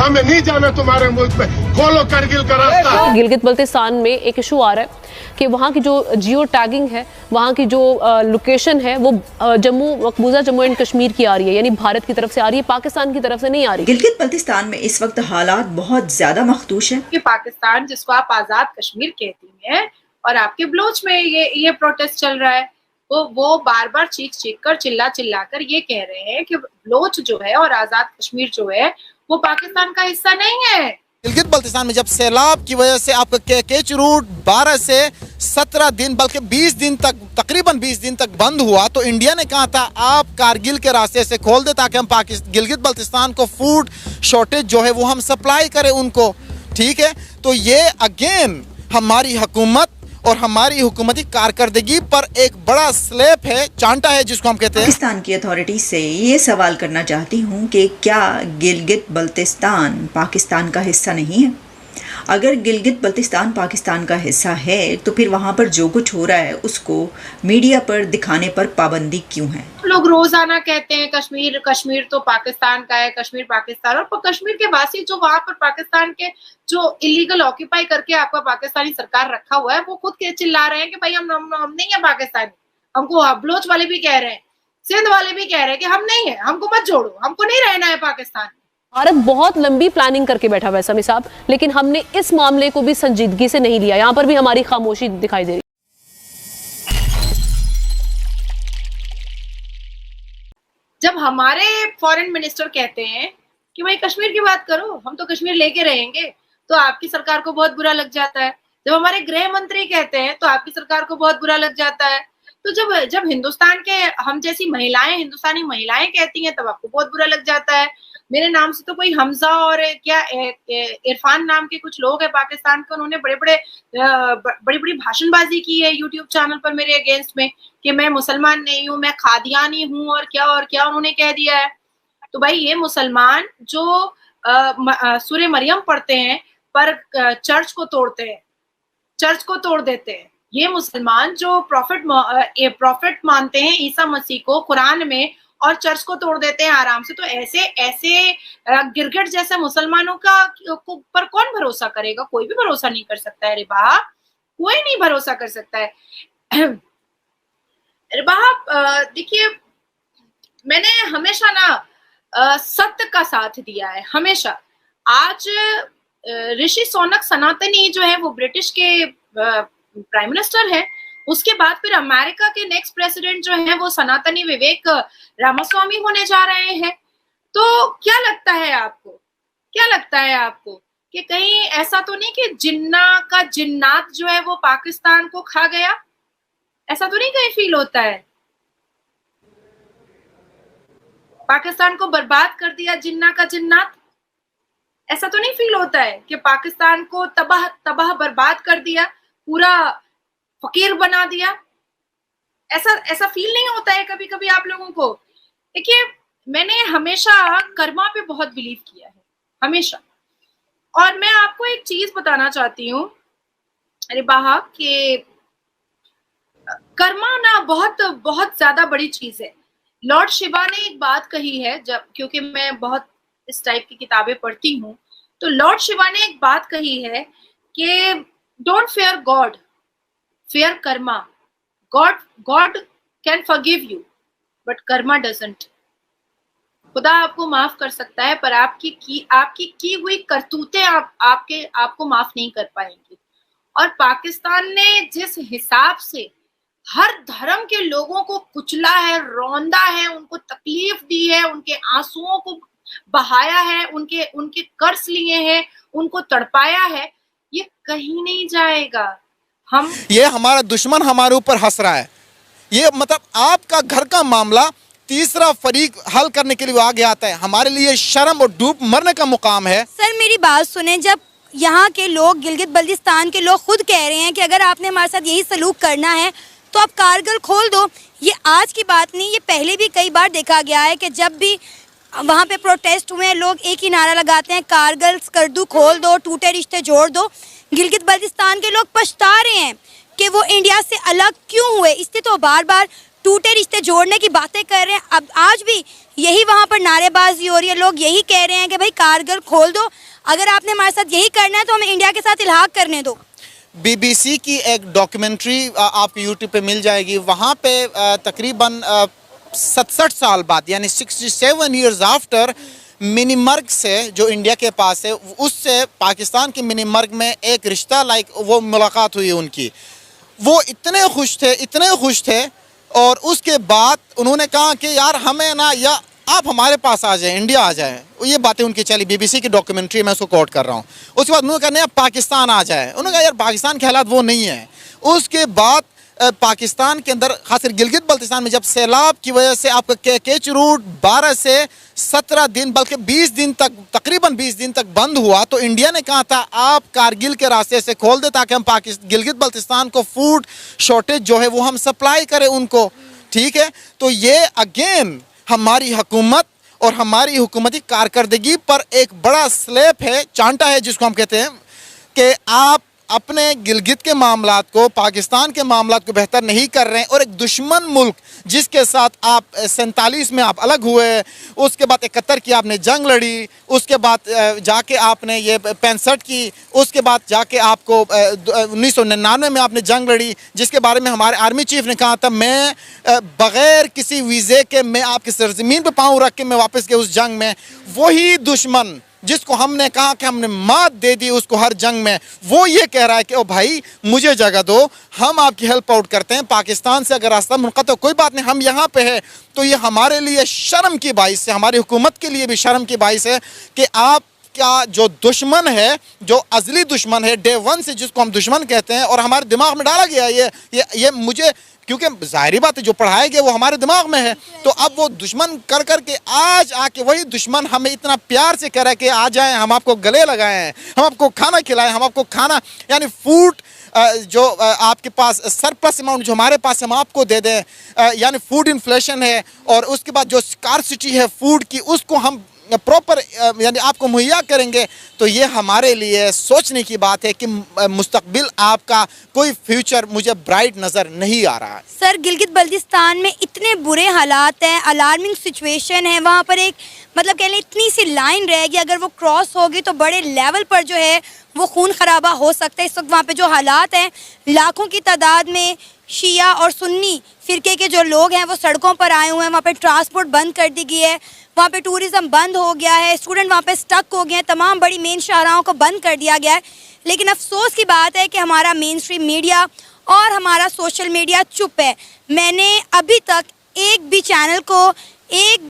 हमें नहीं जाना तुम्हारे मुल्क में, खोलो करगिल का रास्ता। गिलगित बल्तिस्तान में एक इशू आ रहा है कि वहाँ की जो जियो टैगिंग है, वहाँ की जो लोकेशन है वो मकबूजा जम्मू एंड कश्मीर की आ रही है, यानी भारत की तरफ से आ रही है, पाकिस्तान की तरफ से नहीं आ रही। गिलगित बल्तिस्तान में इस वक्त हालात बहुत ज्यादा मखदूश है कि पाकिस्तान जिसको आप आजाद कश्मीर कहती हैं और आपके बलोच में ये प्रोटेस्ट चल रहा है, वो बार बार चीख कर चिल्ला कर ये कह रहे हैं कि बलोच जो है और आजाद कश्मीर जो है वो पाकिस्तान का हिस्सा नहीं है। गिलगित बल्तिस्तान में जब सैलाब की वजह से आपका केच रूट 12 से 17 दिन बल्कि 20 दिन तक, तकरीबन 20 दिन तक बंद हुआ, तो इंडिया ने कहा था आप कारगिल के रास्ते से खोल दे ताकि हम गिलगित बल्तिस्तान को फूड शॉर्टेज जो है वो हम सप्लाई करें उनको। ठीक है, तो ये अगेन हमारी हुकूमत और हमारी हुकूमती कारकर्दगी पर एक बड़ा स्लैप है, चांटा है जिसको हम कहते हैं। पाकिस्तान की अथॉरिटी से ये सवाल करना चाहती हूँ कि क्या गिलगित बल्तिस्तान पाकिस्तान का हिस्सा नहीं है? अगर गिलगित बल्तिस्तान पाकिस्तान का हिस्सा है तो फिर वहाँ पर जो कुछ हो रहा है उसको मीडिया पर दिखाने पर पाबंदी क्यों है? लोग रोजाना कहते हैं कश्मीर तो पाकिस्तान का है, कश्मीर पाकिस्तान, और कश्मीर के वासी जो वहां पर पाकिस्तान के जो इलीगल ऑक्यूपाई करके आपका पाकिस्तानी सरकार रखा हुआ है, वो खुद के चिल्ला रहे हैं कि भाई हम नहीं है पाकिस्तानी। हमको बलोच वाले भी कह रहे हैं, सिंध वाले भी कह रहे हैं कि हम नहीं है, हमको मत जोड़ो, हमको नहीं रहना है पाकिस्तान। भारत बहुत लंबी प्लानिंग करके बैठा हुआ है समी साहब, लेकिन हमने इस मामले को भी संजीदगी से नहीं लिया। यहाँ पर भी हमारी खामोशी दिखाई दे रही। जब हमारे फॉरेन मिनिस्टर कहते हैं कि भाई कश्मीर की बात करो, हम तो कश्मीर लेके रहेंगे, तो आपकी सरकार को बहुत बुरा लग जाता है। जब हमारे गृह मंत्री कहते हैं तो आपकी सरकार को बहुत बुरा लग जाता है। तो जब हिंदुस्तान के हम जैसी महिलाएं, हिंदुस्तानी महिलाएं कहती हैं तब आपको बहुत बुरा लग जाता है। मेरे नाम से तो कोई हमजा और क्या इरफान नाम के कुछ लोग हैं पाकिस्तान के, उन्होंने बड़ी बड़ी भाषणबाजी की है यूट्यूब चैनल पर मेरे अगेंस्ट में कि मैं मुसलमान नहीं हूँ, मैं खादियानी हूँ और क्या उन्होंने कह दिया है। तो भाई ये मुसलमान जो सूरे मरियम पढ़ते हैं पर चर्च को तोड़ते हैं, चर्च को तोड़ देते हैं, ये मुसलमान जो प्रॉफिट मानते हैं ईसा मसीह को कुरान में और चर्च को तोड़ देते हैं आराम से, तो ऐसे गिरगिट जैसे मुसलमानों का पर कौन भरोसा करेगा? कोई भी भरोसा नहीं कर सकता है रिबा, कोई नहीं भरोसा कर सकता है। रिबा देखिए, मैंने हमेशा ना सत्य का साथ दिया है, हमेशा। आज ऋषि सोनक सनातनी जो है वो ब्रिटिश के प्राइम मिनिस्टर है, उसके बाद फिर अमेरिका के नेक्स्ट प्रेसिडेंट जो है वो सनातनी विवेक रामास्वामी होने जा रहे हैं। तो क्या लगता है आपको कि कहीं ऐसा तो नहीं कि जिन्ना का जिन्नात जो है वो पाकिस्तान को खा गया? ऐसा तो नहीं कहीं फील होता है? पाकिस्तान को बर्बाद कर दिया जिन्ना का जिन्नात? ऐसा तो नहीं फील होता है कि पाकिस्तान को तबाह बर्बाद कर दिया, पूरा फकीर बना दिया? ऐसा फील नहीं होता है कभी कभी आप लोगों को? देखिए, मैंने हमेशा कर्मा पे बहुत बिलीव किया है, हमेशा। और मैं आपको एक चीज बताना चाहती हूँ रिबाहा, कि कर्मा ना बहुत बहुत ज्यादा बड़ी चीज है। लॉर्ड शिवा ने एक बात कही है, क्योंकि मैं बहुत इस टाइप की किताबें पढ़ती हूँ, तो लॉर्ड शिवा ने एक बात कही है कि don't fair God, fair Karma. God can forgive you but Karma doesn't. खुदा आपको माफ कर सकता है पर आपकी की हुई करतूतें आपको माफ नहीं कर पाएंगी। और पाकिस्तान ने जिस हिसाब से हर धर्म के लोगों को कुचला है, रौंदा है, उनको तकलीफ दी है, उनके आंसुओं को बहाया है, उनके कर्ज लिए हैं, उनको तड़पाया है, ये कहीं नहीं जाएगा। ये हमारा दुश्मन हमारे ऊपर हंस रहा है। ये मतलब आपका घर का मामला तीसरा फरीक हल करने के लिए आगे आता है, हमारे लिए शर्म और डूब मरने का मुकाम है। सर मेरी बात सुने, जब यहाँ के लोग, गिलगित बल्तिस्तान के लोग खुद कह रहे हैं कि अगर आपने हमारे साथ यही सलूक करना है तो आप कारगिल खोल दो। ये आज की बात नहीं, ये पहले भी कई बार देखा गया है कि जब भी वहाँ पे प्रोटेस्ट हुए लोग एक ही नारा लगाते हैं, कारगिल स्कर्दू खोल दो, टूटे रिश्ते जोड़ दो। गिलगित बल्तिस्तान के लोग पछता रहे हैं कि वो इंडिया से अलग क्यों हुए। इससे तो बार बार टूटे रिश्ते जोड़ने की बातें कर रहे हैं। अब आज भी यही वहाँ पर नारेबाजी हो रही है, लोग यही कह रहे हैं कि भाई कारगिल खोल दो, अगर आपने हमारे साथ यही करना है तो हमें इंडिया के साथ इल्हाक करने दो। बीबीसी की एक डॉक्यूमेंट्री आपको यूट्यूब पे मिल जाएगी, वहाँ पे तकरीबन 67 साल बाद यानी 67 ईयर्स आफ्टर मिनीमर्ग से जो इंडिया के पास है, उससे पाकिस्तान के मिनीमर्ग में एक रिश्ता वो मुलाकात हुई उनकी। वो इतने खुश थे और उसके बाद उन्होंने कहा कि यार हमें ना, या आप हमारे पास आ जाएं, इंडिया आ जाएं। ये बातें उनकी चली, बीबीसी की डॉक्यूमेंट्री में उसको कोट कर रहा हूँ। उसके बाद उन्होंने कहा नहीं, अब पाकिस्तान आ जाए। उन्होंने कहा यार पाकिस्तान के हालात वो नहीं है। उसके बाद पाकिस्तान के अंदर खासकर गिलगित बल्तिस्तान में जब सैलाब की वजह से आपका केच रूट 12 से 17 दिन बल्कि 20 दिन तक, तकरीबन 20 दिन तक बंद हुआ, तो इंडिया ने कहा था आप कारगिल के रास्ते से खोल दे ताकि हम गिलगित बल्तिस्तान को फूड शॉर्टेज जो है वो हम सप्लाई करें उनको। ठीक है, तो ये अगेन हमारी हुकूमत और हमारी हुकूमती कारकर्दगी पर एक बड़ा स्लैप है, चांटा है जिसको हम कहते हैं कि आप अपने गिलगित के मामलात को, पाकिस्तान के मामलात को बेहतर नहीं कर रहे हैं। और एक दुश्मन मुल्क जिसके साथ आप 47 में आप अलग हुए, उसके बाद 71 की आपने जंग लड़ी, उसके बाद जाके आपने ये 65 की, उसके बाद जाके आपको 1999 में आपने जंग लड़ी, जिसके बारे में हमारे आर्मी चीफ ने कहा था मैं बग़ैर किसी वीज़े के मैं आपकी सरजमीन पर पाँव रख के मैं वापस गया उस जंग में। वही दुश्मन जिसको हमने कहा कि हमने मात दे दी उसको हर जंग में, वो ये कह रहा है कि ओ भाई मुझे जगह दो, हम आपकी हेल्प आउट करते हैं। पाकिस्तान से अगर रास्ता मुनक़ता कोई बात नहीं, हम यहाँ पे है। तो ये हमारे लिए शर्म की बाइस है, हमारी हुकूमत के लिए भी शर्म की बाइस है कि आप क्या जो दुश्मन है, जो अज़ली दुश्मन है डे वन से, जिसको हम दुश्मन कहते हैं और हमारे दिमाग में डाला गया ये मुझे, क्योंकि जाहिर बात है जो पढ़ाया गया वो हमारे दिमाग में है। तो अब वो दुश्मन कर कर के आज आके वही दुश्मन हमें इतना प्यार से कह रहा है कि आ जाएं, हम आपको गले लगाए हैं, हम आपको खाना खिलाएं, हम आपको खाना यानी फूड जो आपके पास सरप्लस अमाउंट जो हमारे पास हम आपको दे दें, यानी फूड इन्फ्लेशन है और उसके बाद जो स्कार्सिटी है फूड की उसको हम प्रॉपर यानी आपको मुहैया करेंगे। तो ये हमारे लिए सोचने की बात है कि मुस्तकबिल आपका कोई फ्यूचर मुझे ब्राइट नज़र नहीं आ रहा है। सर गिलगित बल्तिस्तान में इतने बुरे हालात हैं, अलार्मिंग सिचुएशन है, वहाँ पर एक मतलब कह लें इतनी सी लाइन रहेगी, अगर वो क्रॉस होगी तो बड़े लेवल पर जो है वो खून खराबा हो सकता है। इस वक्त वहाँ पे जो हालात हैं, लाखों की तादाद में शिया और सुन्नी फ़िरके के जो लोग हैं वो सड़कों पर आए हुए हैं, वहाँ पे ट्रांसपोर्ट बंद कर दी गई है, वहाँ पे टूरिज़्म बंद हो गया है, स्टूडेंट वहाँ पे स्टक हो गए हैं, तमाम बड़ी मेन शाहराहों को बंद कर दिया गया है। लेकिन अफसोस की बात है कि हमारा मेन स्ट्रीम मीडिया और हमारा सोशल मीडिया चुप है। मैंने अभी तक एक भी चैनल को एक